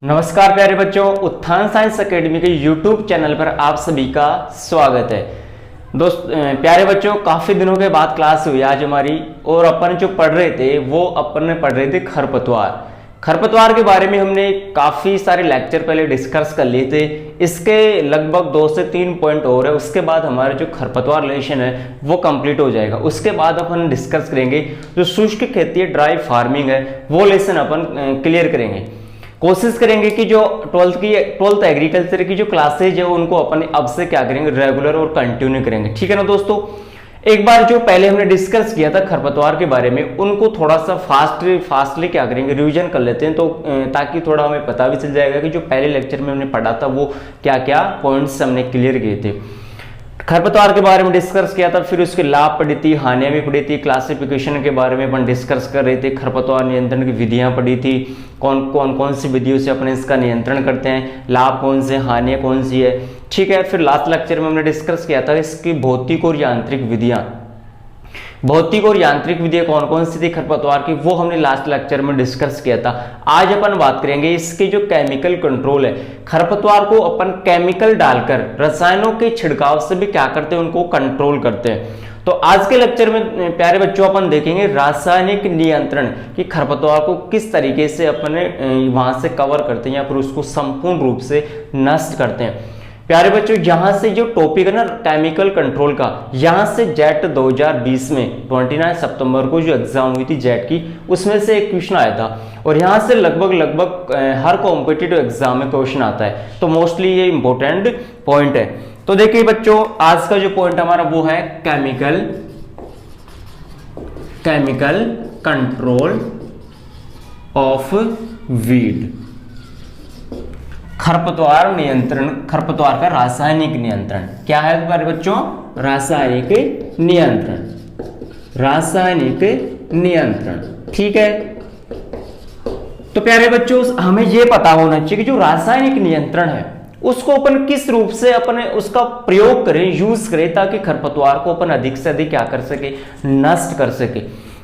नमस्कार प्यारे बच्चों, उत्थान साइंस एकेडमी के YouTube चैनल पर आप सभी का स्वागत है। प्यारे बच्चों, काफी दिनों के बाद क्लास हुई आज हमारी और अपन जो पढ़ रहे थे वो अपन पढ़ रहे थे खरपतवार के बारे में हमने काफी सारे लेक्चर पहले डिस्कस कर लिए थे। इसके लगभग 2 से 3 पॉइंट और है, उसके बाद हमारा जो खरपतवार लेसन है वो कंप्लीट हो जाएगा। उसके बाद अपन डिस्कस करेंगे जो शुष्क खेती है, ड्राई फार्मिंग है, वो लेसन अपन क्लियर करेंगे। कोशिश करेंगे कि जो 12th एग्रीकल्चर की जो क्लासेज है उनको अपन अब से क्या करेंगे, रेगुलर और कंटिन्यू करेंगे। ठीक है ना दोस्तों। एक बार जो पहले हमने डिस्कस किया था खरपतवार के बारे में, उनको थोड़ा सा फास्टली क्या करेंगे, रिवीजन कर लेते हैं, तो ताकि थोड़ा हमें पता भी चल जाएगा कि जो पहले लेक्चर में हमने पढ़ा था वो क्या क्या पॉइंट्स हमने क्लियर किए थे। खरपतवार के बारे में डिस्कस किया था, फिर उसके लाभ पढ़ी थी, हानियां भी पढ़ी थी, क्लासिफिकेशन के बारे में अपन डिस्कस कर रहे थे, खरपतवार नियंत्रण की विधियां पढ़ी थी, कौन सी विधियों से अपन इसका नियंत्रण करते हैं, लाभ कौन से, हानियां कौन सी है। ठीक है, फिर लास्ट लेक्चर में हमने डिस्कस किया था इसकी भौतिक और यांत्रिक विधियां कौन कौन सी थी खरपतवार की, वो हमने लास्ट लेक्चर में डिस्कस किया था। आज अपन बात करेंगे इसके जो केमिकल कंट्रोल है। खरपतवार को अपन केमिकल डालकर, रसायनों के छिड़काव से भी क्या करते हैं, उनको कंट्रोल करते हैं। तो आज के लेक्चर में प्यारे बच्चों अपन देखेंगे रासायनिक नियंत्रण कि खरपतवार को किस तरीके से अपने वहां से कवर करते हैं या फिर उसको संपूर्ण रूप से नष्ट करते हैं। प्यारे बच्चों, यहां से जो टॉपिक है ना केमिकल कंट्रोल का, यहां से जेट 2020 में 29 सितंबर को जो एग्जाम हुई थी जेट की, उसमें से एक क्वेश्चन आया था और यहां से लगभग हर कॉम्पिटिटिव एग्जाम में क्वेश्चन आता है, तो मोस्टली ये इंपॉर्टेंट पॉइंट है। तो देखिए बच्चों, आज का जो पॉइंट हमारा वो है केमिकल कंट्रोल ऑफ वीड, खरपतवार नियंत्रण, खरपतवार का रासायनिक नियंत्रण। क्या है प्यारे बच्चों, रासायनिक नियंत्रण। ठीक है, तो प्यारे बच्चों हमें यह पता होना चाहिए कि जो रासायनिक नियंत्रण है उसको अपन किस रूप से अपने उसका प्रयोग करें, यूज करें, ताकि खरपतवार को अपन अधिक से अधिक क्या कर सके, नष्ट कर सके।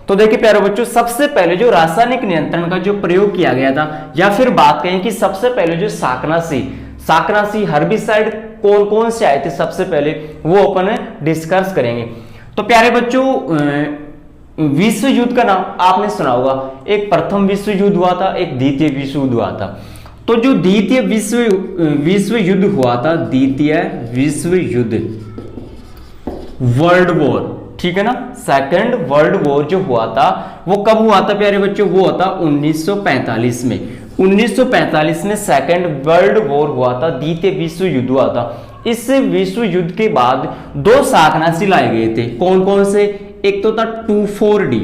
तो देखिए प्यारे बच्चों, सबसे पहले जो रासायनिक नियंत्रण का जो प्रयोग किया गया था, या फिर बात करें कि सबसे पहले जो शाकनाशी हर्बिसाइड कौन कौन से आए थे सबसे पहले, वो अपन डिस्कस करेंगे। तो प्यारे बच्चों, विश्व युद्ध का नाम आपने सुना होगा। एक प्रथम विश्व युद्ध हुआ था, एक द्वितीय विश्व युद्ध हुआ था। तो जो द्वितीय विश्व युद्ध हुआ था, द्वितीय विश्व युद्ध, वर्ल्ड वॉर, ठीक है ना, सेकेंड वर्ल्ड वॉर जो हुआ था वो कब हुआ था प्यारे बच्चों, वो हुआ था 1945 में। 1945 में सेकेंड वर्ल्ड वॉर हुआ था, द्वितीय विश्व युद्ध हुआ था। इस विश्व युद्ध के बाद 2 शाकनाशी लाए गए थे। कौन कौन से? एक तो था 2,4-D।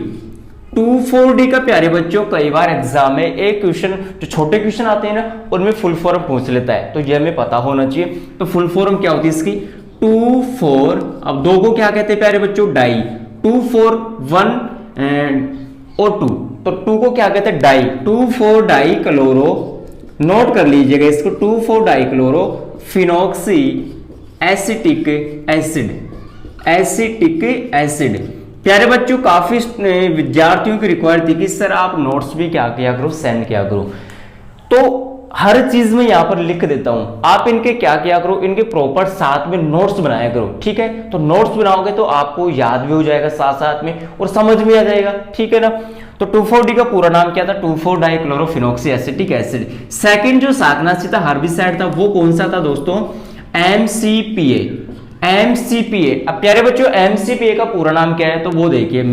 2,4-D का प्यारे बच्चों कई बार एग्जाम में एक क्वेश्चन, जो छोटे क्वेश्चन आते हैं ना, उनमें फुल फॉर्म पूछ लेता है, तो ये हमें पता होना चाहिए। तो फुल फॉर्म क्या होती है इसकी, 2,4, अब 2 को क्या कहते हैं प्यारे बच्चों, डाई। 2,4-1 और 2, तो 2 को क्या कहते हैं, डाई। 2,4-डाई क्लोरो, नोट कर लीजिएगा इसको, 2,4-डाई क्लोरो फिनॉक्सी एसिटिक एसिड। प्यारे बच्चों, काफी विद्यार्थियों की रिक्वायर्ड थी कि सर आप नोट्स भी क्या किया करो, सेंड किया करो। तो हर चीज में यहां पर लिख देता हूं, आप इनके क्या किया करो, इनके प्रॉपर साथ में नोट्स बनाया करो। ठीक है, तो नोट्स बनाओगे तो आपको याद भी हो जाएगा साथ में और समझ में आ जाएगा। ठीक है ना। तो 2,4-D का पूरा नाम क्या था, 2,4-डाई क्लोरोफिनॉक्सी एसिटिक एसिड। सेकंड जो शाकनाशी था, हर्बिसाइड था, वो कौन सा था दोस्तों, MCPA। अब प्यारे बच्चों MCPA का पूरा नाम क्या है, तो वो देखिए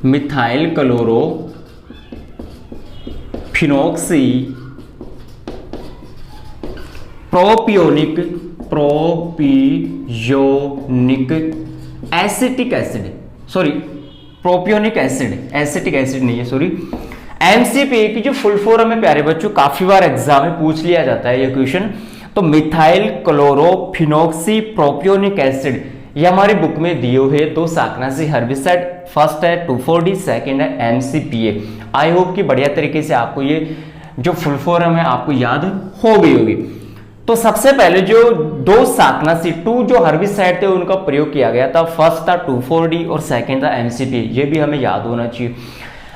methyl chloro phenoxy propionic acetic acid, sorry propionic acetic acid नहीं है, सॉरी। MCPA की जो फुल फॉर्म है प्यारे बच्चों, काफी बार एग्जाम में पूछ लिया जाता है ये क्वेश्चन। तो मिथाइल क्लोरोफिनॉक्सी प्रोपियोनिक एसिड, ये हमारी बुक में दिए हुए 2 शाकनाशी हर्बिसाइड, फर्स्ट है 2,4-D, सेकंड है MCPA। आई होप कि बढ़िया तरीके से आपको ये जो फुल फॉर्म है आपको याद हो गई होगी। तो सबसे पहले जो 2 शाकनाशी, 2 जो हर्बिसाइड थे उनका प्रयोग किया गया था, फर्स्ट था 2,4-D और सेकंड था MCPA। ये भी हमें याद होना चाहिए।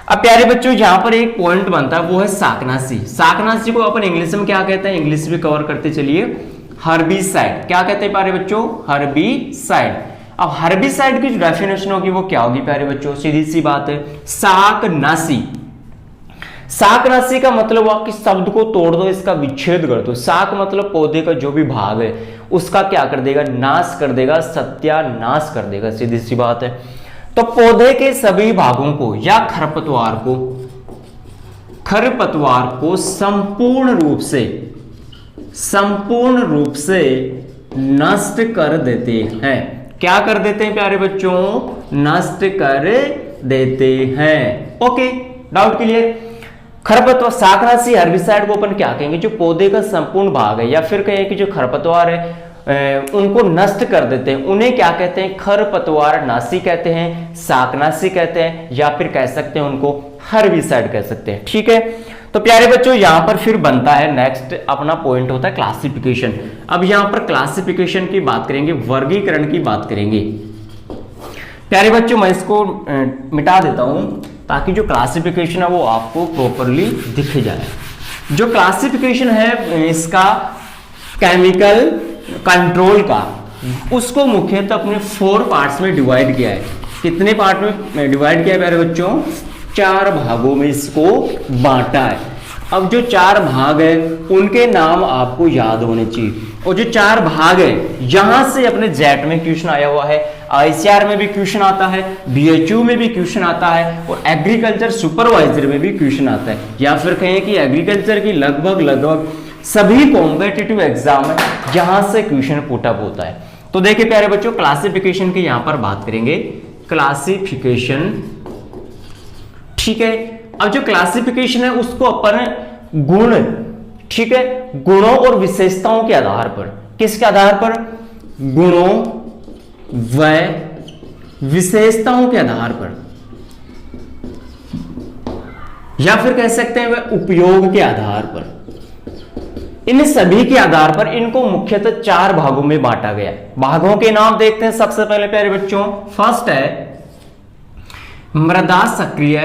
अब प्यारे बच्चों यहाँ पर एक पॉइंट बनता है, वो है शाकनाशी। शाकनाशी को अपन इंग्लिश में क्या कहते हैं, इंग्लिश भी कवर करते चलिए, हर्बिसाइड। क्या कहते हैं प्यारे बच्चों, हर्बिसाइड। अब हर्बिसाइड की जो डेफिनेशन होगी वो क्या होगी प्यारे बच्चों, सीधी सी बात है, शाकनाशी। शाकनाशी का मतलब हुआ कि शब्द को तोड़ दो, इसका विच्छेद कर दो। शाक मतलब पौधे का जो भी भाग है उसका क्या कर देगा, नाश कर देगा, सत्यानाश कर देगा, सीधी सी बात है। तो पौधे के सभी भागों को या खरपतवार को संपूर्ण रूप से नष्ट कर देते हैं। क्या कर देते हैं प्यारे बच्चों, नष्ट कर देते हैं। Okay, doubt clear. खरपतवार, शाकनाशी हर्बिसाइड को अपन क्या कहेंगे, जो पौधे का संपूर्ण भाग है, या फिर कहें कि जो खरपतवार है उनको नष्ट कर देते हैं, उन्हें क्या कहते हैं, खरपतवार नाशी कहते हैं, शाकनाशी कहते हैं, या फिर कह सकते हैं उनको हर्बिसाइड कह सकते हैं। ठीक है, तो प्यारे बच्चों यहां पर फिर बनता है नेक्स्ट अपना पॉइंट होता है क्लासिफिकेशन। अब यहां पर क्लासिफिकेशन की बात करेंगे, वर्गीकरण की बात करेंगे। प्यारे बच्चों मैं इसको मिटा देता हूं ताकि जो क्लासिफिकेशन है वो आपको प्रॉपरली दिख जाए। जो क्लासिफिकेशन है इसका केमिकल कंट्रोल का, उसको मुख्यतः अपने 4 पार्ट्स में डिवाइड किया है। कितने पार्ट में डिवाइड किया है प्यारे बच्चों, 4 भागों में इसको बांटा है। अब जो 4 भाग है उनके नाम आपको याद होने चाहिए, और जो 4 भाग है यहां से अपने जेट में क्वेश्चन आया हुआ है, आईसीआर में भी क्वेश्चन आता है, बीएचयू में भी क्वेश्चन आता है, और एग्रीकल्चर सुपरवाइजर में भी क्वेश्चन आता है, या फिर कहें कि एग्रीकल्चर की लगभग सभी कॉम्पिटिटिव एग्जाम में यहां से क्वेश्चन पुट अप होता है। तो देखिए प्यारे बच्चों क्लासिफिकेशन की यहां पर बात करेंगे, क्लासिफिकेशन। ठीक है, अब जो क्लासिफिकेशन है उसको अपन गुण, ठीक है, गुणों और विशेषताओं के आधार पर, किसके आधार पर, गुणों व विशेषताओं के आधार पर, या फिर कह सकते हैं वह उपयोग के आधार पर, इन सभी के आधार पर इनको मुख्यतः 4 भागों में बांटा गया। भागों के नाम देखते हैं सबसे पहले प्यारे बच्चों। फर्स्ट है मृदा सक्रिय,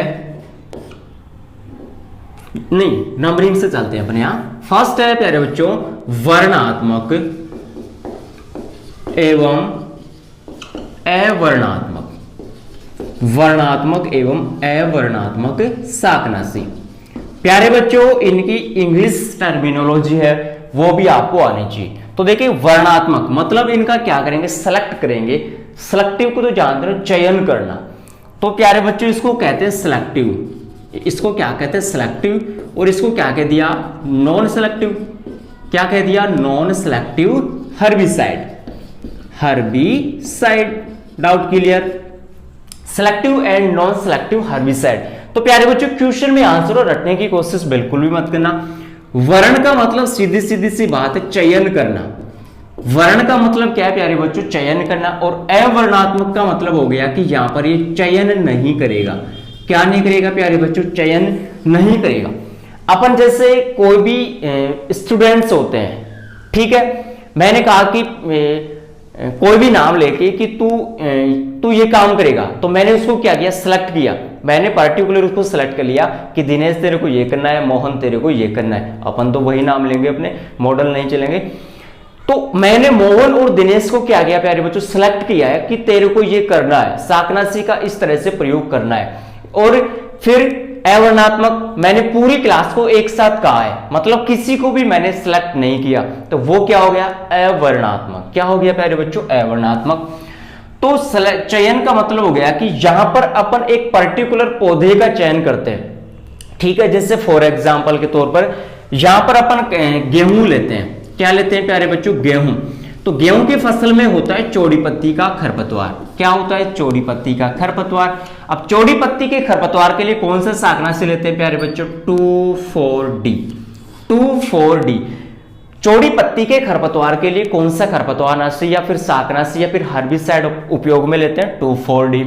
नहीं नंबरिंग से चलते हैं अपने यहां। फर्स्ट है प्यारे बच्चों वर्णात्मक एवं अवर्णात्मक, वर्णात्मक एवं अवर्णात्मक शाकनाशी। प्यारे बच्चों इनकी इंग्लिश टर्मिनोलॉजी है वो भी आपको आनी चाहिए। तो देखिए वर्णात्मक मतलब इनका क्या करेंगे, सेलेक्ट करेंगे। सिलेक्टिव को तो जानते हो, चयन करना। तो प्यारे बच्चों इसको कहते हैं सिलेक्टिव, इसको क्या कहते हैं सिलेक्टिव, और इसको क्या कह दिया, नॉन सिलेक्टिव। क्या कह दिया, non selective herbicide, herbicide. Doubt clear, selective and non selective herbicide. तो प्यारे बच्चों क्वेश्चन में आंसर रटने की कोशिश बिल्कुल भी मत करना। वर्ण का मतलब सीधी सी बात है चयन करना। वर्ण का मतलब क्या है प्यारे बच्चों, चयन करना। और अवर्णात्मक का मतलब हो गया कि यहां पर ये चयन नहीं करेगा। क्या नहीं करेगा प्यारे बच्चों, चयन नहीं करेगा। अपन जैसे कोई भी स्टूडेंट्स होते हैं, ठीक है, मैंने कहा कि कोई भी नाम लेके कि तू ये काम करेगा, तो मैंने उसको क्या किया, सिलेक्ट किया। मैंने पर्टिकुलर उसको सिलेक्ट कर लिया कि दिनेश तेरे को ये करना है, मोहन तेरे को ये करना है। अपन तो वही नाम लेंगे, अपने मॉडल नहीं चलेंगे। तो मैंने मोहन और दिनेश को क्या किया प्यारे बच्चों, सिलेक्ट किया है कि तेरे को ये करना है, शाकनाशी का इस तरह से प्रयोग करना है। और फिर अवर्णात्मक, मैंने पूरी क्लास को एक साथ कहा है, मतलब किसी को भी मैंने सिलेक्ट नहीं किया, तो वो क्या हो गया, अवर्णात्मक। क्या हो गया प्यारे बच्चों, अवर्णात्मक। तो चयन का मतलब हो गया कि यहां पर अपन एक पर्टिकुलर पौधे का चयन करते हैं, ठीक है। जैसे फॉर एग्जांपल के तौर पर यहां पर अपन गेहूं लेते हैं। क्या लेते हैं प्यारे बच्चों, गेहूं। तो गेहूं की फसल में होता है चौड़ी पत्ती का खरपतवार। क्या होता है, चौड़ी पत्ती का खरपतवार। अब चौड़ी पत्ती के खरपतवार के लिए कौन सा शाकनाशी लेते हैं प्यारे बच्चों, 2,4-D। 2,4-D चौड़ी पत्ती के खरपतवार के लिए कौन सा खरपतवार नाशी या फिर शाकनाशी या फिर हर्बिसाइड उपयोग में लेते हैं, 2,4-D।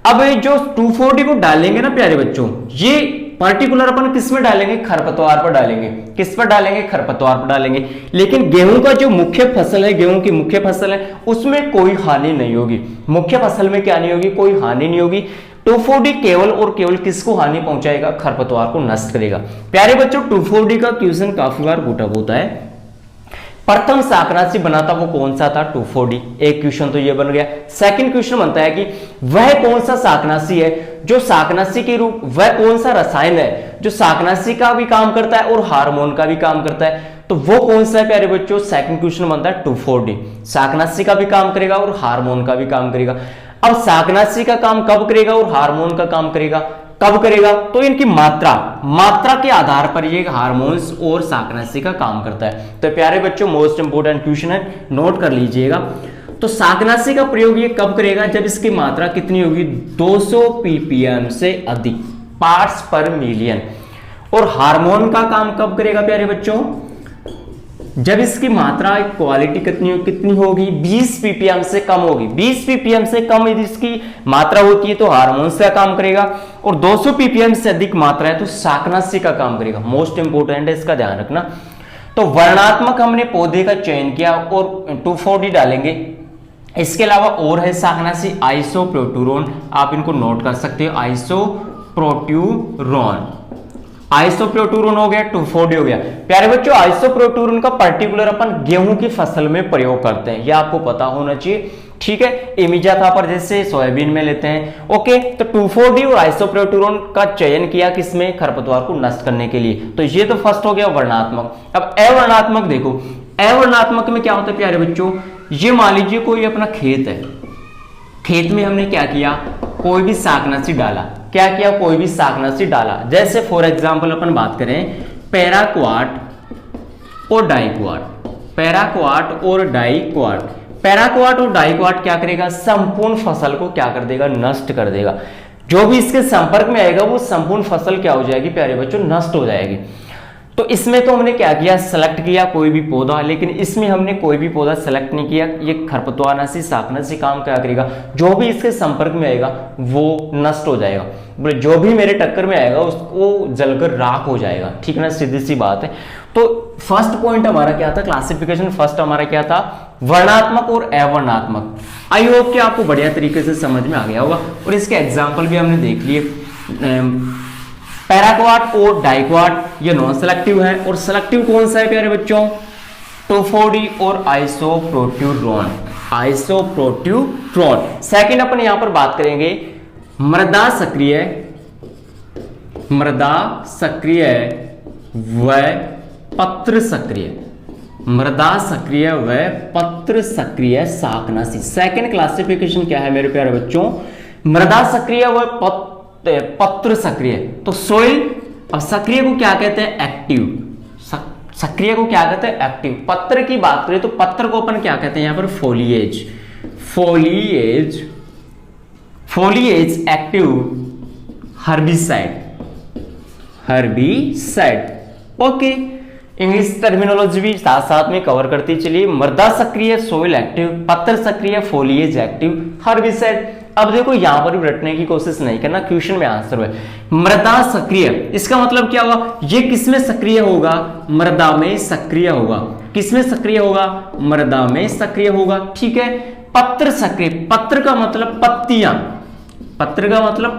अब जो 2,4-D को डालेंगे ना प्यारे बच्चों, ये पर्टिकुलर अपन किस में डालेंगे, खरपतवार पर डालेंगे। किस पर डालेंगे, खरपतवार पर डालेंगे। लेकिन गेहूं का जो मुख्य फसल है, गेहूं की मुख्य फसल है, उसमें कोई हानि नहीं होगी। मुख्य फसल में क्या नहीं होगी, कोई हानि नहीं होगी। 2,4-D केवल और केवल किसको हानि पहुंचाएगा? खरपतवार को नष्ट करेगा। प्यारे बच्चों 2,4-D का क्वेश्चन काफी बार पुटअप होता है। प्रथम शाकनाशी बनाता वो कौन सा था? 2,4-D। एक क्वेश्चन तो ये बन गया। सेकंड क्वेश्चन बनता है कि वह कौन सा शाकनाशी है जो शाकनाशी के रूप, वह कौन सा रसायन है जो शाकनाशी का भी काम करता है और हार्मोन का भी काम करता है, तो वो कौन सा है प्यारे बच्चों? सेकंड क्वेश्चन बनता है 2,4-D। शाकनाशी का भी काम करेगा और हार्मोन का भी काम करेगा। अब शाकनाशी का काम कब करेगा और हार्मोन का काम करेगा कब करेगा? तो इनकी मात्रा के आधार पर ये हार्मोन्स और शाकनाशी का काम करता है। तो प्यारे बच्चों मोस्ट इंपोर्टेंट क्वेश्चन है, नोट कर लीजिएगा। तो शाकनाशी का प्रयोग ये कब करेगा? जब इसकी मात्रा कितनी होगी? 200 ppm से अधिक, पार्ट्स पर मिलियन। और हार्मोन का काम कब करेगा प्यारे बच्चों? जब इसकी मात्रा क्वालिटी कितनी होगी? 20 ppm से कम होगी। 20 ppm से कम यदि इसकी मात्रा होती है तो हार्मोन का काम करेगा, और 200 ppm से अधिक मात्रा है तो शाकनाशी का काम करेगा। मोस्ट इंपोर्टेंट है, इसका ध्यान रखना। तो वर्णात्मक हमने पौधे का चयन किया और 2,4-D डालेंगे। इसके अलावा और है शाकनाशी आइसोप्रोट्यूरोन, आप इनको नोट कर सकते हो। आइसोप्रोट्यूरोन हो गया, 2,4-D हो गया। प्यारे बच्चों आइसोप्रोट्यूरोन का पर्टिकुलर अपन गेहूं की फसल में प्रयोग करते हैं, यह आपको पता होना चाहिए। ठीक है, इमिजाथा पर जैसे सोयाबीन में लेते हैं। ओके, तो 2,4-D और आइसोप्रोट्यूरोन का चयन किया किसमें? खरपतवार को नष्ट करने के लिए। तो ये तो फर्स्ट हो गया वर्णात्मक। अब अवर्णात्मक देखो, अवर्णात्मक में क्या होता है प्यारे बच्चों? ये मान लीजिए कोई अपना खेत है, खेत में हमने क्या किया? कोई भी शाकनाशी डाला। क्या किया? कोई भी शाकनाशी डाला। जैसे फॉर एग्जांपल अपन बात करें पैराक्वाट और डाइक्वाट। पैराक्वाट और डाइक्वाट क्या करेगा? संपूर्ण फसल को क्या कर देगा? नष्ट कर देगा। जो भी इसके संपर्क में आएगा वो संपूर्ण फसल क्या हो जाएगी प्यारे बच्चों? नष्ट हो जाएगी। तो इसमें तो हमने क्या किया? सेलेक्ट किया कोई भी पौधा, लेकिन इसमें हमने कोई भी पौधा सेलेक्ट नहीं किया। ये खरपतवारनाशी शाकनाशी काम क्या करेगा? जो भी इसके संपर्क में आएगा वो नष्ट हो जाएगा। बोले जो भी मेरे टक्कर में आएगा उसको जलकर राख हो जाएगा। ठीक है ना, सीधी सी बात है। तो फर्स्ट पॉइंट हमारा क्या था? क्लासिफिकेशन फर्स्ट हमारा क्या था? वर्णात्मक और अवर्णात्मक। आई होप कि आपको बढ़िया तरीके से समझ में आ गया होगा, और इसके एग्जाम्पल भी हमने देख लिए। पैराक्वाट और डाइक्वाट ये नॉन सेलेक्टिव है, और सेलेक्टिव कौन सा है प्यारे बच्चों? 2,4-D और आइसोप्रोट्यूरोन। सेकंड अपन यहां पर बात करेंगे मृदा सक्रिय व पत्र सक्रिय शाकनाशी। सेकंड क्लासिफिकेशन क्या है मेरे प्यारे बच्चों? मृदा सक्रिय व पत्र सक्रिय। तो सोइल, और सक्रिय को क्या कहते हैं? एक्टिव। सक्रिय को क्या कहते हैं? एक्टिव। पत्र की बात करें तो पत्र को अपन क्या कहते हैं यहां पर? Foliage active herbicide. Okay, English terminology भी साथ साथ में कवर करती चलिए। मृदा सक्रिय सोइल एक्टिव, पत्र सक्रिय फोलिएज एक्टिव, हर्बिसाइड। अब देखो यहां पर भी रटने की कोशिश नहीं करना, क्वेश्चन में आंसर है मृदा सक्रिय। इसका मतलब क्या होगा? ये किसमें सक्रिय होगा? मृदा में सक्रिय होगा। किसमें सक्रिय होगा? मृदा में सक्रिय होगा। ठीक है। पत्र सक्रिय, पत्र का मतलब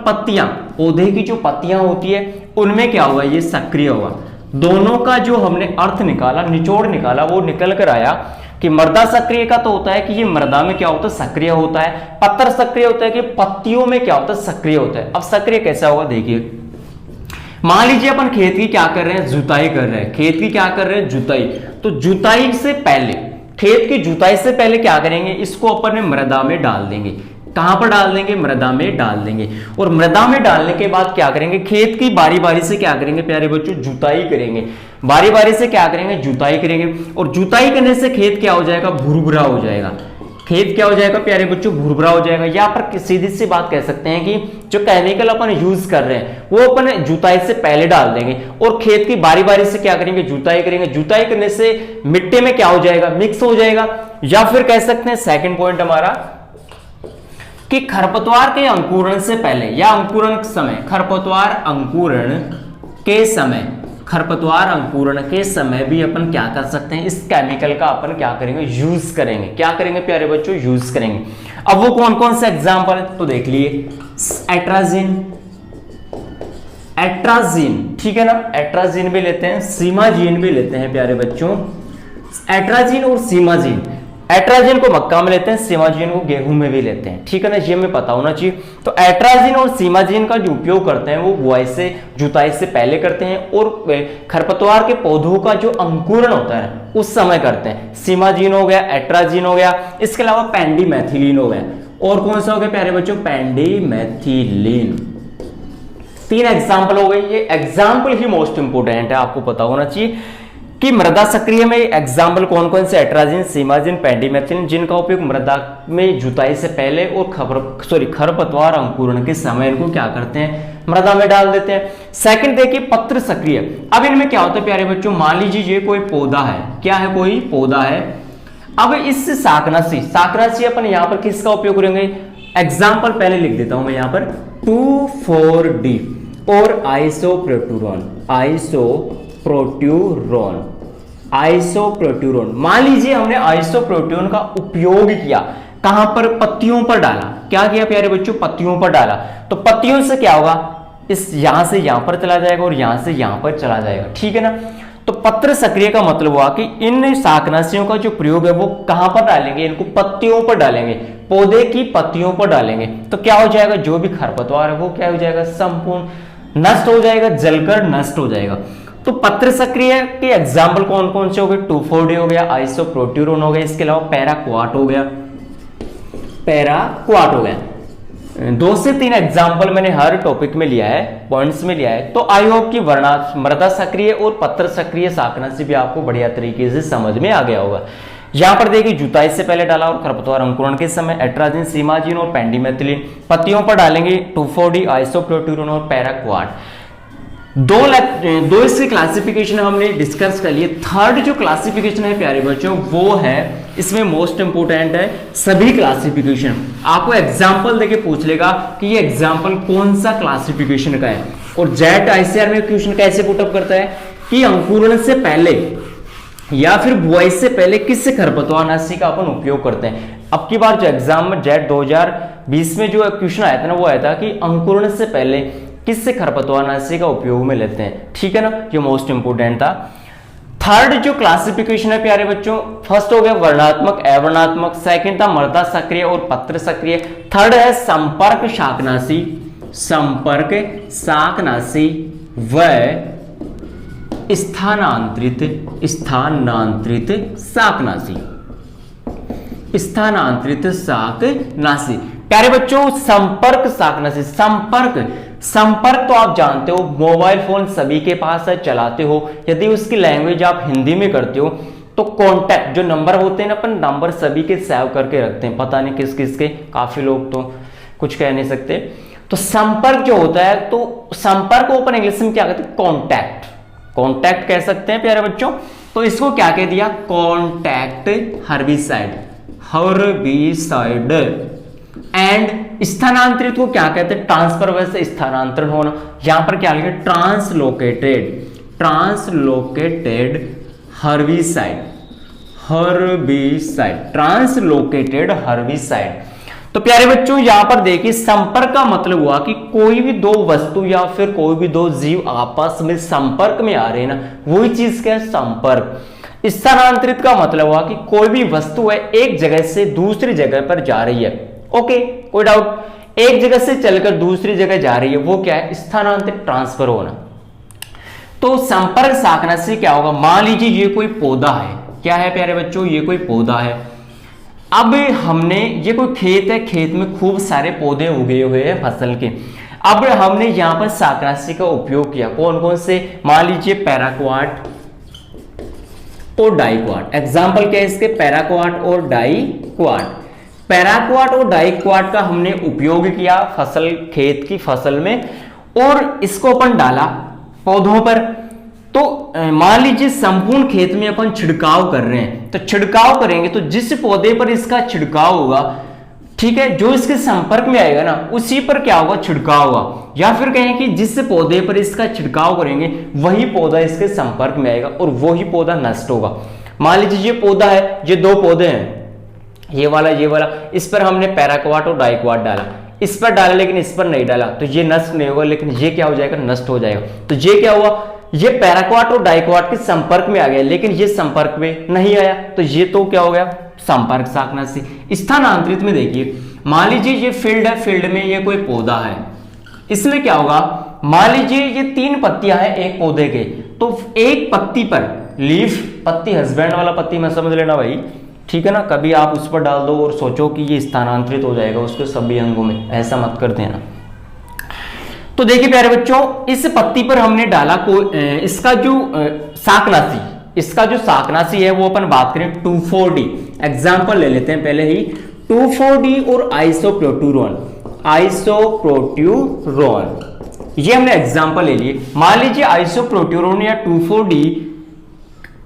पत्तियां, पौधे की जो पत्तियां होती है उनमें क्या होगा? ये सक्रिय होगा। दोनों का जो हमने अर्थ निकाला, निचोड़ निकाला, वो निकल कर आया कि मृदा सक्रिय का तो होता है कि ये मृदा में क्या होता है? सक्रिय होता है। पत्र सक्रिय होता है कि पत्तियों में क्या होता है? सक्रिय होता है। अब सक्रिय कैसा होगा देखिए, मान लीजिए अपन खेत की क्या कर रहे हैं? जुताई कर रहे हैं। खेत की क्या कर रहे हैं? जुताई। तो जुताई से पहले, खेत की जुताई से पहले क्या करेंगे? इसको अपन मृदा में डाल देंगे। कहां पर डाल देंगे? मृदा में डाल देंगे। और मृदा में डालने के बाद क्या करेंगे? खेत की बारी बारी से क्या करेंगे प्यारे बच्चों? जुताई करेंगे। बारी बारी से क्या करेंगे? जुताई करेंगे। और जुताई करने से खेत क्या हो जाएगा? भुरभुरा हो जाएगा। खेत क्या हो जाएगा प्यारे बच्चों? भुरभुरा हो जाएगा। यहाँ पर सीधी सी बात कह सकते हैं कि जो केमिकल अपन यूज कर रहे हैं वो अपन जुताई से पहले डाल देंगे, और खेत की बारी बारी से क्या करेंगे? जुताई करेंगे। जुताई करने से मिट्टी में क्या हो जाएगा? मिक्स हो जाएगा। या फिर कह सकते हैं सेकंड पॉइंट हमारा कि खरपतवार के अंकुरण से पहले या अंकुरण समय, खरपतवार अंकुरण के समय खरपतवार अंकुरण के समय भी अपन क्या कर सकते हैं, इस केमिकल का अपन क्या करेंगे, यूज करेंगे। क्या करेंगे प्यारे बच्चों, यूज करेंगे। अब वो कौन कौन से एग्जाम्पल है तो देख लिए, एट्राजिन, एट्राजिन, ठीक है ना, एट्राजिन भी लेते हैं, सीमाजीन भी लेते हैं प्यारे बच्चों, एट्राजिन और सीमाजीन। एट्राजिन को मक्का में लेते हैं, सीमाजीन को गेहूं में भी लेते हैं, ठीक है ना, ये हमें पता होना चाहिए। तो एट्राजिन और सीमाजीन का जो उपयोग करते हैं वो बुआई से, जुताई से पहले करते हैं और खरपतवार के पौधों का जो अंकुरण होता है उस समय करते हैं। सीमाजीन हो गया, एट्राजिन हो गया, इसके अलावा पेंडिमेथिलीन हो गया, और कौन सा हो गया प्यारे बच्चों, पेंडिमेथिलीन। 3 एग्जाम्पल हो गए। ये एग्जाम्पल ही मोस्ट इंपोर्टेंट है, आपको पता होना चाहिए कि मृदा सक्रिय में एग्जाम्पल कौन कौन से, एट्राजिन, सीमाजिन, पेंडिमेथिलीन, जिनका उपयोग मृदा में जुताई से पहले और खरपतवार अंकुरण के समय इनको क्या करते हैं, मृदा में डाल देते हैं। सेकंड देखिए पत्र सक्रिय। अब इनमें क्या होता है प्यारे बच्चों, मान लीजिए ये कोई पौधा है, क्या है, कोई पौधा है। अब इस शाकनाशी, शाकनाशी अपन यहां पर किसका उपयोग करेंगे, एग्जाम्पल पहले लिख देता हूं मैं यहां पर, 2,4-D और आइसोप्रोट्यूरॉन, आइसोप्रोट्यूरॉन, आइसोप्रोट्यूरॉन। मान लीजिए हमने आइसोप्रोट्यूरॉन का उपयोग किया, कहां पर, पत्तियों पर डाला। क्या किया प्यारे बच्चों, पत्तियों पर डाला। तो पत्तियों से क्या होगा, इस यहां से यहां पर चला जाएगा और यहां से यहां पर चला जाएगा, ठीक है ना। तो पत्र सक्रिय का मतलब हुआ कि इन शाकनाशियों का जो प्रयोग है वो कहां पर डालेंगे, इनको पत्तियों पर डालेंगे, पौधे की पत्तियों पर डालेंगे। तो क्या हो जाएगा, जो भी खरपतवार है वो क्या हो जाएगा, संपूर्ण नष्ट हो जाएगा, जलकर नष्ट हो जाएगा। तो पत्र सक्रिय के एग्जाम्पल कौन कौन से हो गए, 2,4-D हो गया, आइसोप्रोट्यूरॉन हो गया, इसके अलावा पैराक्वाट हो गया, पैराक्वाट हो गया। 2 से 3 एग्जाम्पल मैंने हर टॉपिक में लिया है, पॉइंट्स में लिया है। तो आई होप कि मृदा सक्रिय और पत्र सक्रिय शाकनाशी भी आपको बढ़िया तरीके से समझ में आ गया होगा। यहां पर देखिए जुताई से पहले डाला और खरपतवार अंकुरण के समय एट्राजिन, सीमाजीन और पेंडिमेथिलीन, पत्तियों पर डालेंगे 2,4-D, आइसोप्रोट्यूरॉन और पैराक्वाट। दो इसकी क्लासिफिकेशन हमने डिस्कस कर लिए। थर्ड जो क्लासिफिकेशन है प्यारे बच्चों वो है, इसमें मोस्ट इंपोर्टेंट है सभी क्लासिफिकेशन। आपको एग्जांपल देके पूछ लेगा कि ये एग्जांपल कौन सा क्लासिफिकेशन का है। और जेट आईसीआर में क्वेश्चन कैसे पुटअप करता है कि अंकुरण से पहले या फिर बुआई से पहले किस खरपतवारनाशी का अपन उपयोग करते हैं। अब की बार जो एग्जाम में जेट 2020 में जो क्वेश्चन आया था ना, वो आया था कि अंकुरण से पहले किससे खरपतवारनाशी का उपयोग में लेते हैं, ठीक है ना, ये मोस्ट इंपोर्टेंट था। थर्ड जो क्लासिफिकेशन है प्यारे बच्चों, फर्स्ट हो गया वर्णात्मक, अवर्णात्मक, सेकंड था मृदा सक्रिय और पत्र सक्रिय, थर्ड है संपर्क शाकनाशी, संपर्क शाकनाशी व स्थानांतरित शाकनाशी, स्थानांतरित शाकनाशी। प्यारे बच्चों संपर्क शाकनाशी, संपर्क तो आप जानते हो, मोबाइल फोन सभी के पास है, चलाते हो। यदि उसकी लैंग्वेज आप हिंदी में करते हो तो कांटेक्ट जो नंबर होते हैं ना, अपन नंबर सभी के सेव करके रखते हैं, पता नहीं किस किस के, काफी लोग तो कुछ कह नहीं सकते। तो संपर्क जो होता है, तो संपर्क को अपन इंग्लिश में क्या कहते हैं, कॉन्टैक्ट, कॉन्टैक्ट कह सकते हैं प्यारे बच्चों। तो इसको क्या कह दिया, कॉन्टैक्ट हर्बिसाइड, हर्बिसाइड। एंड स्थानांतरित को क्या कहते हैं, ट्रांसफर, वैसे स्थानांतरण होना। यहां पर क्या लिखा, translocated, translocated herbicide, herbicide, translocated herbicide. तो प्यारे बच्चों यहां पर देखिए संपर्क का मतलब हुआ कि कोई भी दो वस्तु या फिर कोई भी दो जीव आपस में संपर्क में आ रहे हैं ना, वही चीज क्या है, संपर्क। स्थानांतरित का मतलब हुआ कि कोई भी वस्तु है एक जगह से दूसरी जगह पर जा रही है, ओके, कोई डाउट, एक जगह से चलकर दूसरी जगह जा रही है, वो क्या है, स्थानांतरित, ट्रांसफर होना। तो संपर्क शाकनाशी क्या होगा, मान लीजिए ये कोई पौधा है, क्या है प्यारे बच्चों, ये कोई पौधा है। अब हमने, ये कोई खेत है, खेत में खूब सारे पौधे उगे हुए हैं फसल के। अब हमने यहां पर शाकनाशी का उपयोग किया, कौन कौन से, मान लीजिए पैराक्वाट और डाइक्वाट। एग्जाम्पल क्या है इसके, पैराक्वाट और डाइक्वाट। पैराक्वाट और डाइक्वाट का हमने उपयोग किया फसल, खेत की फसल में, और इसको अपन डाला पौधों पर। तो मान लीजिए संपूर्ण खेत में अपन छिड़काव कर रहे हैं, तो छिड़काव करेंगे तो जिस पौधे पर इसका छिड़काव होगा, ठीक है, जो इसके संपर्क में आएगा ना उसी पर क्या होगा, छिड़काव होगा, या फिर कहें कि जिस पौधे पर इसका छिड़काव करेंगे वही पौधा इसके संपर्क में आएगा और वही पौधा नष्ट होगा। मान लीजिए ये पौधा है, ये दो पौधे हैं, ये वाला, इस पर हमने पैराक्वाट और डाइक्वाट डाला, इस पर डाला लेकिन इस पर नहीं डाला, तो ये नष्ट नहीं होगा, लेकिन ये क्या हो जाएगा, नष्ट हो जाएगा। तो ये क्या हुआ, ये पैराक्वाट और डाइक्वाट के संपर्क में आ गया, लेकिन ये संपर्क में नहीं आया, तो ये तो क्या हो गया, संपर्क शाकनाशी। स्थानांतरित में देखिए, मान लीजिए ये फील्ड है, फील्ड में ये कोई पौधा है, इसमें क्या होगा, मान लीजिए ये 3 पत्तियां हैं एक पौधे के, तो एक पत्ती पर लीफ, पत्ती हस्बैंड वाला पत्ती में समझ लेना भाई, ठीक है ना, कभी आप उस पर डाल दो और सोचो कि ये स्थानांतरित हो जाएगा उसके सभी अंगों में, ऐसा मत कर देना। तो देखिए प्यारे बच्चों, इस पत्ती पर हमने डाला इसका जो शाकनाशी, इसका जो शाकनाशी है वो अपन बात करें 2,4-D, एग्जाम्पल ले लेते हैं पहले ही, 2,4-D और आइसोप्रोट्यूरोन, ये हमने एग्जाम्पल ले लिए। मान लीजिए आइसोप्रोट्यूरोन या 2,4-D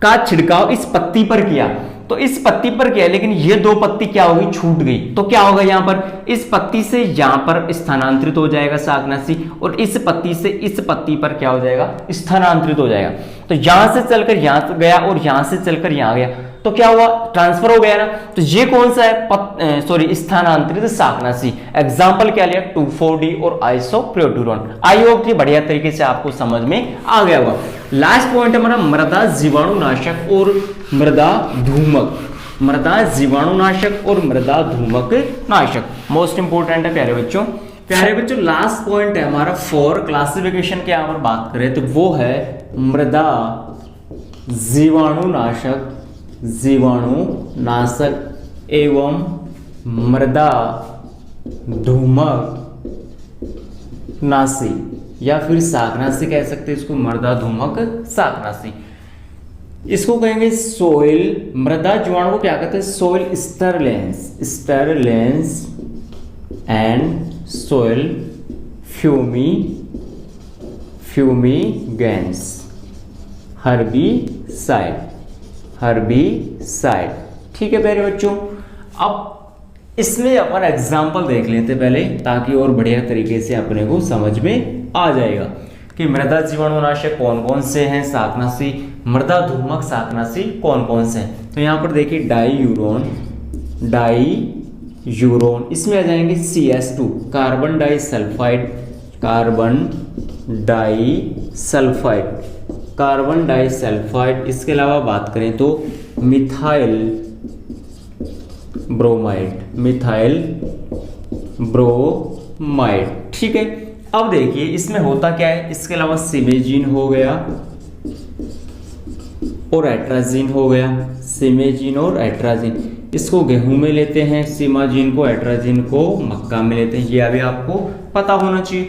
का छिड़काव इस पत्ती पर किया, तो इस पत्ती पर किया, लेकिन ये 2 पत्ती क्या होगी, छूट गई, तो क्या होगा, यहां पर इस पत्ती से यहां पर स्थानांतरित हो जाएगा शाकनाशी, और इस पत्ती से इस पत्ती पर क्या हो जाएगा, स्थानांतरित हो जाएगा। तो यहां से चलकर यहां गया और यहां से चलकर यहां गया, तो क्या हुआ, ट्रांसफर हो गया ना। तो ये कौन सा है, स्थानांतरित शाकनाशी। एग्जाम्पल क्या लिया, 2,4-D और आइसोप्रोट्यूरोन। आई होप कि बढ़िया तरीके से आपको समझ में आ गया होगा। लास्ट पॉइंट है हमारा मृदा जीवाणुनाशक और मृदा धूमक, मृदा जीवाणुनाशक और मृदा धूमक नाशक, मोस्ट इंपोर्टेंट है प्यारे बच्चों। प्यारे बच्चों, लास्ट पॉइंट है हमारा 4 क्लासिफिकेशन के यहाँ पर बात करें तो वो है मृदा जीवाणुनाशक, जीवाणुनाशक एवं मृदा धूमक नाशी, या फिर शाकनाशी कह सकते हैं इसको, मृदा धूमक शाकनाशी। इसको कहेंगे सोइल, मृदा जीवाणु को क्या कहते हैं, soil sterilants and soil fumigants, herbicide. ठीक है प्यारे बच्चों, अब इसमें अपन एग्जाम्पल देख लेते पहले, ताकि और बढ़िया तरीके से अपने को समझ में आ जाएगा कि मृदा जीवाणुनाशक कौन कौन से हैं, शाकनाशी, मृदा धूमक शाकनाशी कौन कौन से हैं। तो यहाँ पर देखिए डाईयूरोन, इसमें आ जाएंगे CS2, कार्बन डाइसल्फाइड। इसके अलावा बात करें तो मिथाइल ब्रोमाइड। ठीक है, अब देखिए इसमें होता क्या है, इसके अलावा सिमेजीन हो गया और एट्राजीन हो गया, सिमेजीन और एट्राजीन, इसको गेहूं में लेते हैं, सिमाजीन को, एट्राजीन को मक्का में लेते हैं, ये अभी आपको पता होना चाहिए।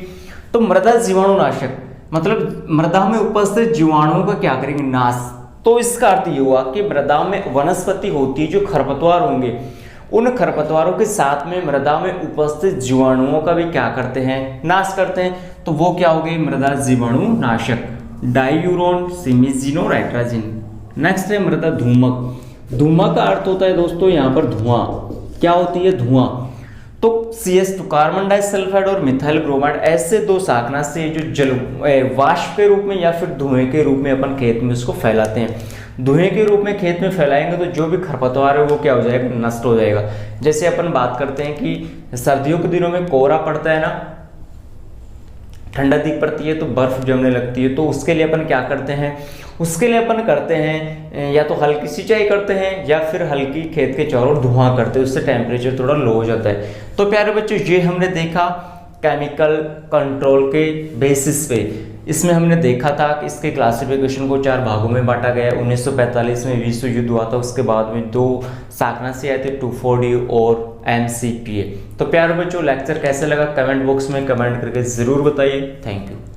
तो मृदा जीवाणुनाशक मतलब मृदा में उपस्थित जीवाणुओं का क्या करेंगे, नाश। तो इसका अर्थ ये हुआ कि मृदा में वनस्पति होती है, जो खरपतवार होंगे, उन खरपतवारों के साथ में मृदा में उपस्थित जीवाणुओं का भी क्या करते हैं, नाश करते हैं। तो वो क्या हो गई, मृदा जीवाणुनाशक, डाईयूरोन, सिमेजीन और एट्राजीन। नेक्स्ट है मृदा धूमक। धूमक का अर्थ होता है दोस्तों यहाँ पर धुआं, क्या होती है, धुआं। तो CS2, कार्बन डाइसल्फाइड और मिथाइल ब्रोमाइड, ऐसे 2 शाकनाशी जो जल वाष्प के रूप में या फिर धुएं के रूप में अपन खेत में उसको फैलाते हैं। धुएं के रूप में खेत में फैलाएंगे तो जो भी खरपतवार है वो क्या हो जाएगा, नष्ट हो जाएगा। जैसे अपन बात करते हैं कि सर्दियों के दिनों में कोहरा पड़ता है ना, ठंड अधिक पड़ती है तो बर्फ जमने लगती है, तो उसके लिए अपन क्या करते हैं, उसके लिए अपन करते हैं या तो हल्की सिंचाई करते हैं या फिर हल्की खेत के चारों धुआं करते हैं, उससे टेम्परेचर थोड़ा लो हो जाता है। तो प्यारे बच्चों, ये हमने देखा केमिकल कंट्रोल के बेसिस पे। इसमें हमने देखा था कि इसके क्लासिफिकेशन को 4 भागों में बांटा गया है। 1945 में विश्व युद्ध हुआ था, उसके बाद में 2 शाकनाशी आए थे, 2,4-D और MCPA। तो प्यारे बच्चों, लेक्चर कैसे लगा कमेंट बॉक्स में कमेंट करके जरूर बताइए। Thank you.